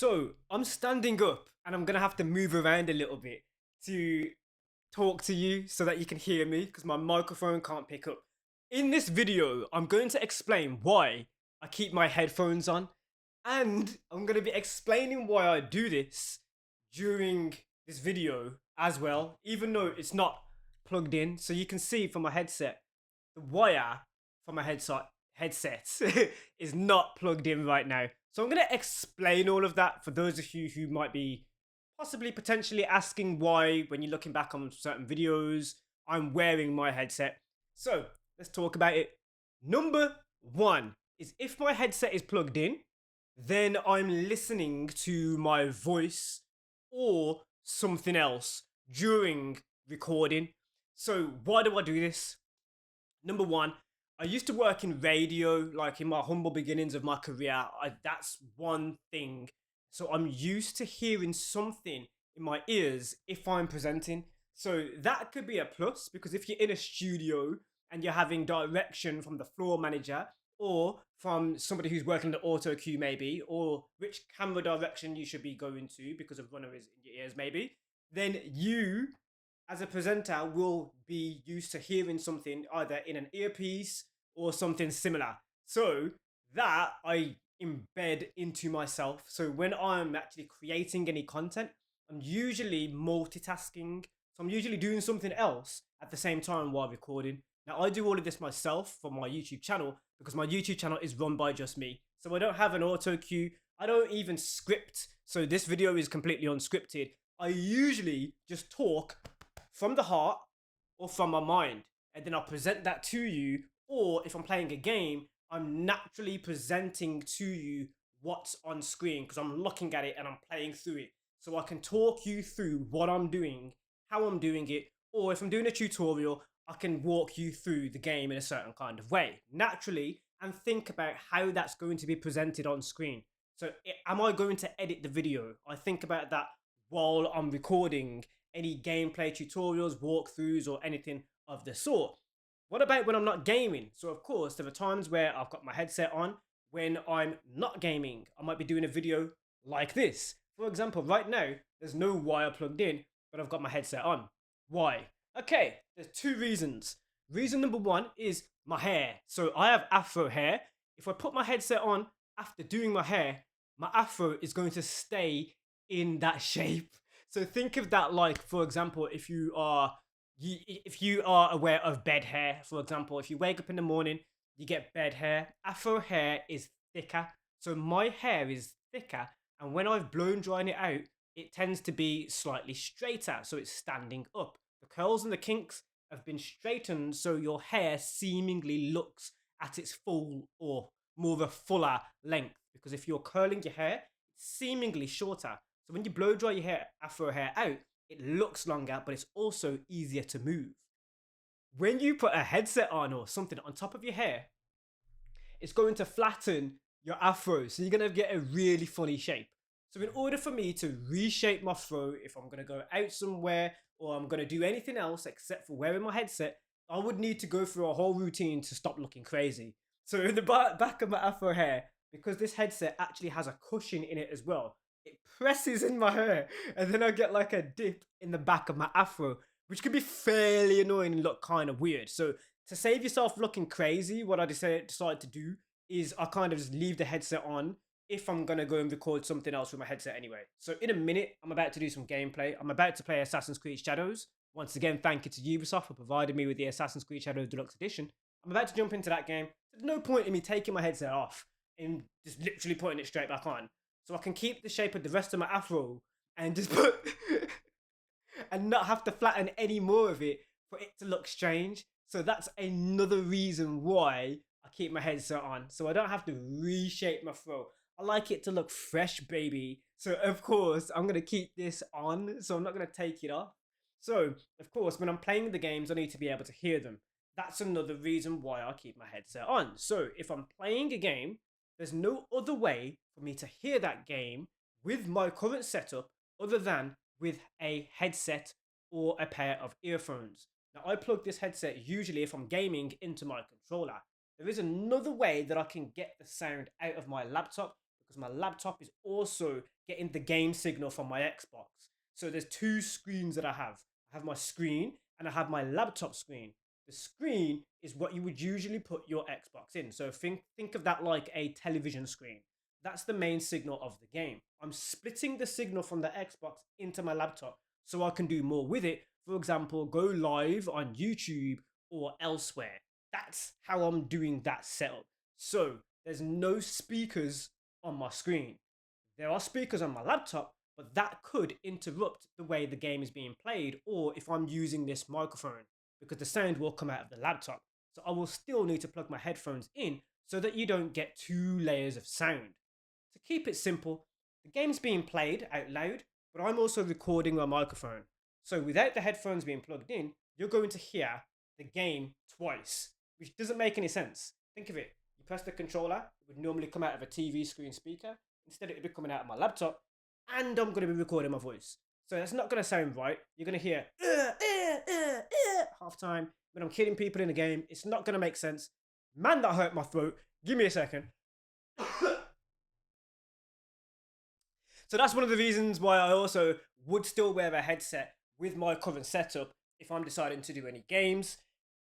So I'm standing up and I'm gonna have to move around a little bit to talk to you so that you can hear me because my microphone can't pick up. In this video, I'm going to explain why I keep my headphones on, and I'm going to be explaining why I do this during this video as well, even though it's not plugged in. So you can see from my headset, the wire from my headset is not plugged in right now. So I'm going to explain all of that for those of you who might be possibly potentially asking why, when you're looking back on certain videos, I'm wearing my headset. So let's talk about it. Number one is if my headset is plugged in, then I'm listening to my voice or something else during recording. So why do I do this? Number one, I used to work in radio, like in my humble beginnings of my career. That's one thing. So I'm used to hearing something in my ears if I'm presenting. So that could be a plus because if you're in a studio and you're having direction from the floor manager or from somebody who's working the auto cue, maybe, or which camera direction you should be going to because of runners in your ears, maybe, then you as a presenter will be used to hearing something either in an earpiece or something similar. So that I embed into myself. So when I'm actually creating any content, I'm usually multitasking. So I'm usually doing something else at the same time while recording. Now I do all of this myself for my YouTube channel because my YouTube channel is run by just me. So I don't have an auto cue. I don't even script. So this video is completely unscripted. I usually just talk from the heart or from my mind, and then I'll present that to you. Or if I'm playing a game, I'm naturally presenting to you what's on screen because I'm looking at it and I'm playing through it. So I can talk you through what I'm doing, how I'm doing it, or if I'm doing a tutorial, I can walk you through the game in a certain kind of way naturally and think about how that's going to be presented on screen. So am I going to edit the video? I think about that while I'm recording any gameplay tutorials, walkthroughs, or anything of the sort. What about when I'm not gaming? So of course, there are times where I've got my headset on. When I'm not gaming, I might be doing a video like this. For example, right now, there's no wire plugged in, but I've got my headset on. Why? Okay, there's two reasons. Reason number one is my hair. So I have afro hair. If I put my headset on after doing my hair, my afro is going to stay in that shape. So think of that like, for example, if you are aware of bed hair, for example, if you wake up in the morning, you get bed hair. Afro hair is thicker. So my hair is thicker, and when I've blown drying it out, it tends to be slightly straighter, so it's standing up. The curls and the kinks have been straightened, so your hair seemingly looks at its full or more of a fuller length. Because if you're curling your hair, it's seemingly shorter. So when you blow dry your hair, afro hair out, it looks longer, but it's also easier to move. When you put a headset on or something on top of your hair, it's going to flatten your afro. So you're going to get a really funny shape. So in order for me to reshape my fro, if I'm going to go out somewhere or I'm going to do anything else except for wearing my headset, I would need to go through a whole routine to stop looking crazy. So in the back of my afro hair, because this headset actually has a cushion in it as well, it presses in my hair and then I get like a dip in the back of my afro, which could be fairly annoying and look kind of weird. So to save yourself looking crazy, what I decided to do is I kind of just leave the headset on if I'm gonna go and record something else with my headset anyway. So in a minute, I'm about to do some gameplay. I'm about to play Assassin's Creed Shadows. Once again, thank you to Ubisoft for providing me with the Assassin's Creed Shadows Deluxe Edition. I'm about to jump into that game. There's no point in me taking my headset off and just literally putting it straight back on. So I can keep the shape of the rest of my afro and just put and not have to flatten any more of it for it to look strange. So that's another reason why I keep my headset on. So I don't have to reshape my fro. I like it to look fresh, baby. So of course I'm gonna keep this on. So I'm not gonna take it off. So of course when I'm playing the games, I need to be able to hear them. That's another reason why I keep my headset on. So if I'm playing a game, there's no other way for me to hear that game with my current setup other than with a headset or a pair of earphones. Now I plug this headset usually if I'm gaming into my controller. There is another way that I can get the sound out of my laptop because my laptop is also getting the game signal from my Xbox. So there's two screens that I have. I have my screen and I have my laptop screen. The screen is what you would usually put your Xbox in. So think of that like a television screen. That's the main signal of the game. I'm splitting the signal from the Xbox into my laptop so I can do more with it. For example, go live on YouTube or elsewhere. That's how I'm doing that setup. So there's no speakers on my screen. There are speakers on my laptop, but that could interrupt the way the game is being played, or if I'm using this microphone, because the sound will come out of the laptop. So I will still need to plug my headphones in so that you don't get two layers of sound. To keep it simple, the game's being played out loud, but I'm also recording my microphone. So without the headphones being plugged in, you're going to hear the game twice, which doesn't make any sense. Think of it. You press the controller, it would normally come out of a TV screen speaker. Instead, it would be coming out of my laptop, and I'm going to be recording my voice. So that's not going to sound right. You're going to hear half time when I'm killing people in the game. It's not going to make sense. Man, that hurt my throat. Give me a second. So that's one of the reasons why I also would still wear a headset with my current setup if I'm deciding to do any games.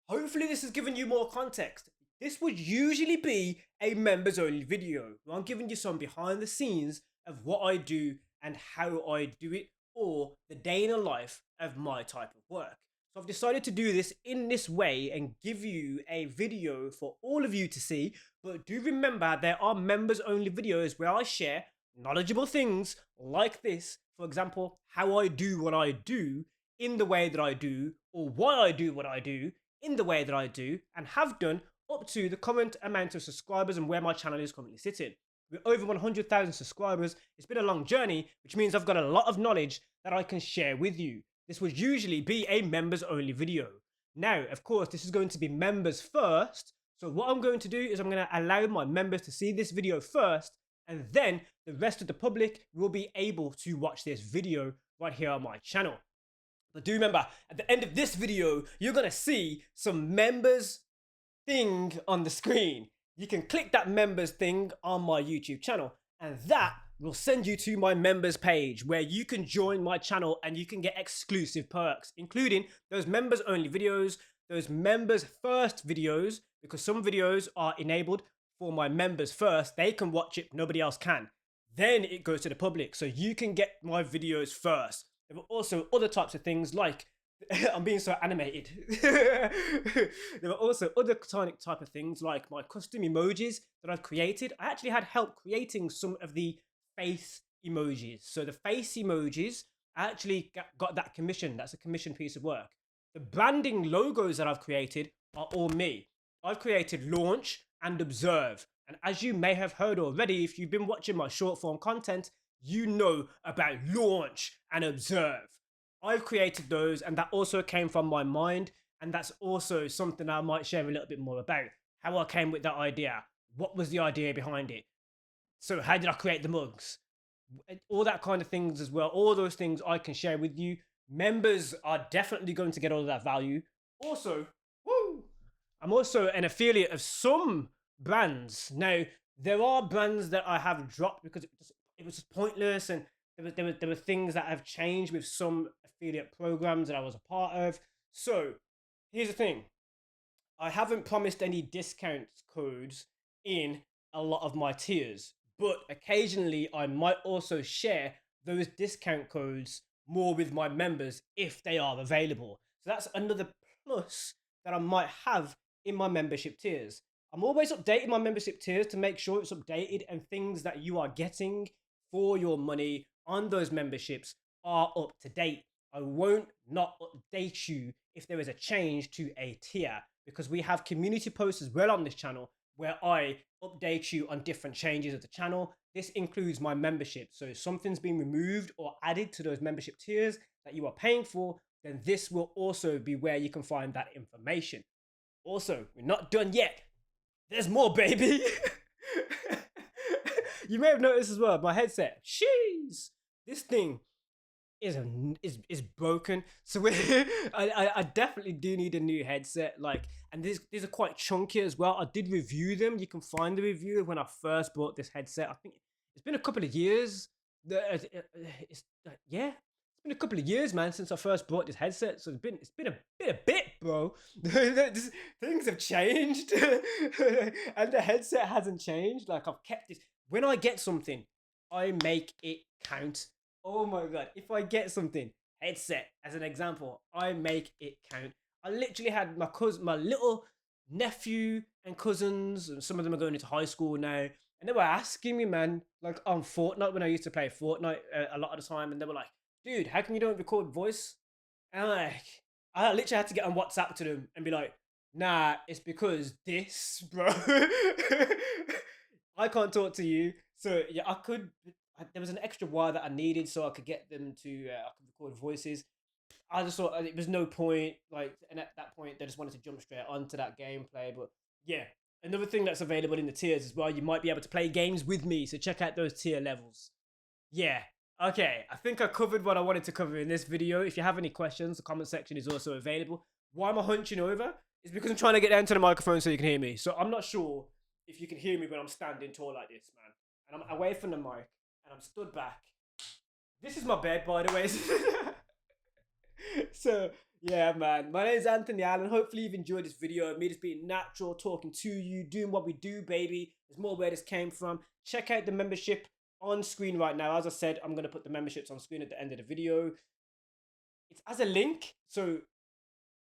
Hopefully this has given you more context. This would usually be a members only video where I'm giving you some behind the scenes of what I do and how I do it, or the day in the life of my type of work. So I've decided to do this in this way and give you a video for all of you to see. But do remember, there are members only videos where I share knowledgeable things like this. For example, how I do what I do in the way that I do, or why I do what I do in the way that I do, and have done up to the current amount of subscribers and where my channel is currently sitting. With over 100,000 subscribers, it's been a long journey, which means I've got a lot of knowledge that I can share with you. This would usually be a members only video. Now, of course, this is going to be members first. So what I'm going to do is I'm going to allow my members to see this video first, and then the rest of the public will be able to watch this video right here on my channel. But do remember, at the end of this video, you're going to see some members thing on the screen. You can click that members thing on my YouTube channel, and that will send you to my members page where you can join my channel and you can get exclusive perks, including those members only videos, those members first videos, because some videos are enabled for my members first. They can watch it, nobody else can. Then it goes to the public, so you can get my videos first. There are also other types of things like I'm being so animated. There are also other type of things like my custom emojis that I've created. I actually had help creating some of the face emojis. So the face emojis, I actually got that commission. That's a commission piece of work. The branding logos that I've created are all me. I've created Launch and Observe. And as you may have heard already, if you've been watching my short form content, you know about Launch and Observe. I've created those, and that also came from my mind, and that's also something I might share a little bit more about. How I came with that idea. What was the idea behind it? So how did I create the mugs? All that kind of things as well. All those things I can share with you. Members are definitely going to get all of that value. Also, I'm also an affiliate of some brands. Now, there are brands that I have dropped because it was just pointless, and there were things that have changed with some affiliate programs that I was a part of. So here's the thing. I haven't promised any discount codes in a lot of my tiers, but occasionally I might also share those discount codes more with my members if they are available. So that's another plus that I might have in my membership tiers. I'm always updating my membership tiers to make sure it's updated and things that you are getting for your money on those memberships are up to date. I won't not update you if there is a change to a tier, because we have community posts as well on this channel where I update you on different changes of the channel. This includes my membership. So if something's been removed or added to those membership tiers that you are paying for, then this will also be where you can find that information. Also, we're not done yet. There's more, baby. You may have noticed as well, my headset. Jeez, this thing is broken. So I definitely do need a new headset. Like, and these are quite chunky as well. I did review them. You can find the review when I first bought this headset. I think It's been a couple of years. Yeah, it's been a couple of years, man, since I first bought this headset. So it's been a bit, bro. Things have changed, and the headset hasn't changed. Like I've kept this. When I get something, I make it count. Oh my god! If I get something, headset as an example, I make it count. I literally had my little nephew and cousins, and some of them are going into high school now, and they were asking me, man, like on Fortnite when I used to play Fortnite a lot of the time, and they were like, "Dude, how come you don't record voice?" And I'm like, I literally had to get on WhatsApp to them and be like, "Nah, it's because this, bro. I can't talk to you, so yeah, I could." There was an extra wire that I needed so I could get them to I could record voices. I just thought it was no point. Like, and at that point, they just wanted to jump straight onto that gameplay. But yeah, another thing that's available in the tiers as well, you might be able to play games with me. So check out those tier levels. Yeah. Okay, I think I covered what I wanted to cover in this video. If you have any questions, the comment section is also available. Why am I hunching over? It's because I'm trying to get down to the microphone so you can hear me. So I'm not sure if you can hear me when I'm standing tall like this, man. And I'm away from the mic and I'm stood back. This is my bed, by the way. So yeah, man, my name is Anthony Allen. Hopefully you've enjoyed this video, me just being natural, talking to you, doing what we do, baby. There's more where this came from. Check out the membership on screen right now. As I said, I'm going to put the memberships on screen at the end of the video. It's as a link, so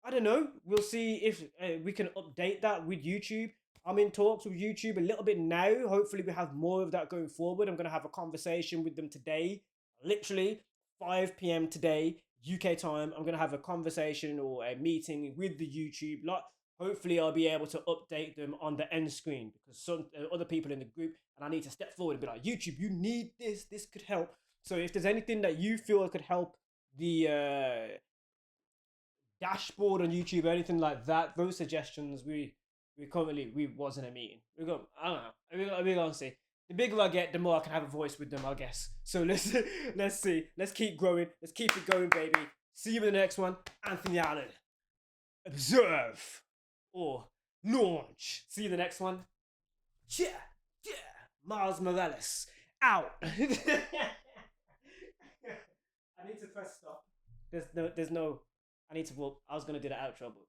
I don't know. We'll see if we can update that with YouTube. I'm in talks with YouTube a little bit now. Hopefully we have more of that going forward. I'm going to have a conversation with them today, literally 5 p.m. today, UK time. I'm going to have a conversation or a meeting with the YouTube lot. Hopefully I'll be able to update them on the end screen because some other people in the group, and I need to step forward and be like, YouTube, you need this. This could help. So if there's anything that you feel could help the dashboard on YouTube or anything like that, those suggestions we was in a meeting. We go, I don't know. We're gonna see. The bigger I get, the more I can have a voice with them, I guess. So let's see. Let's keep growing. Let's keep it going, baby. See you in the next one. Anthony Allen. Observe or launch. See you in the next one. Yeah, yeah. Miles Morales out. I need to press stop. There's no. I need to. Well, I was gonna do the outro, but